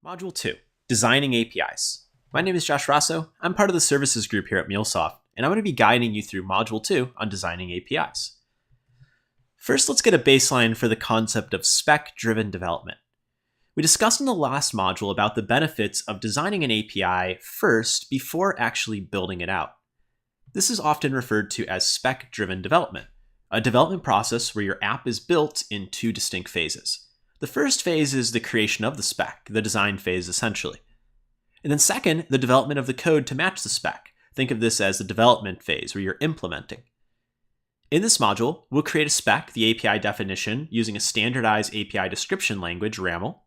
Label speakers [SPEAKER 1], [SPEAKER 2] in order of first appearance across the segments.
[SPEAKER 1] Module 2, Designing APIs. My name is Josh Rosso. I'm part of the services group here at MuleSoft, and I'm going to be guiding you through Module 2 on designing APIs. First, let's get a baseline for the concept of spec-driven development. We discussed in the last module about the benefits of designing an API first before actually building it out. This is often referred to as spec-driven development, a development process where your app is built in two distinct phases. The first phase is the creation of the spec, the design phase essentially. And then second, the development of the code to match the spec. Think of this as the development phase where you're implementing. In this module, we'll create a spec, the API definition, using a standardized API description language, RAML,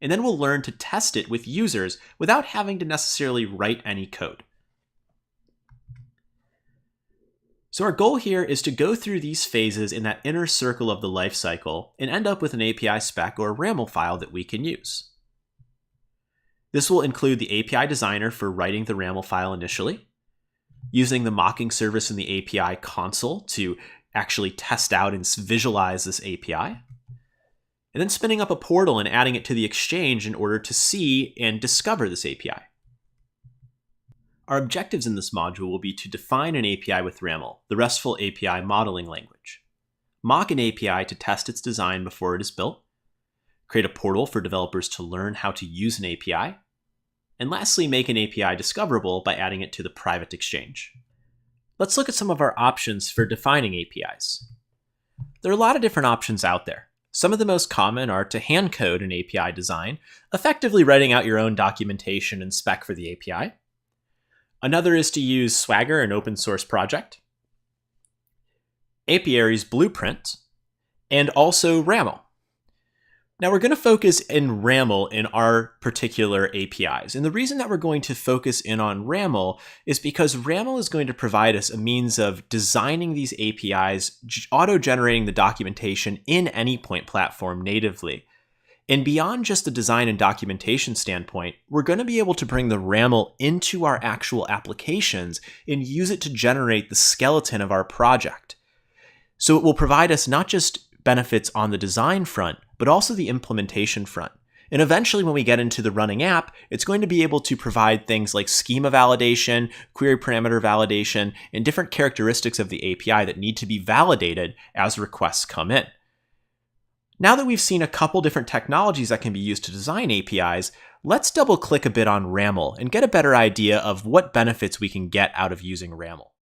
[SPEAKER 1] and then we'll learn to test it with users without having to necessarily write any code. So our goal here is to go through these phases in that inner circle of the lifecycle and end up with an API spec or a RAML file that we can use. This will include the API designer for writing the RAML file initially, using the mocking service in the API console to actually test out and visualize this API, and then spinning up a portal and adding it to the exchange in order to see and discover this API. Our objectives in this module will be to define an API with RAML, the RESTful API modeling language, mock an API to test its design before it is built, create a portal for developers to learn how to use an API, and lastly, make an API discoverable by adding it to the private exchange. Let's look at some of our options for defining APIs. There are a lot of different options out there. Some of the most common are to hand code an API design, effectively writing out your own documentation and spec for the API. Another is to use Swagger, an open source project, Apiary's Blueprint, and also RAML. Now we're going to focus in RAML in our particular APIs. And the reason that we're going to focus in on RAML is because RAML is going to provide us a means of designing these APIs, auto-generating the documentation in any point platform natively. And beyond just the design and documentation standpoint, we're going to be able to bring the RAML into our actual applications and use it to generate the skeleton of our project. So it will provide us not just benefits on the design front, but also the implementation front. And eventually when we get into the running app, it's going to be able to provide things like schema validation, query parameter validation, and different characteristics of the API that need to be validated as requests come in. Now that we've seen a couple different technologies that can be used to design APIs, let's double click a bit on RAML and get a better idea of what benefits we can get out of using RAML.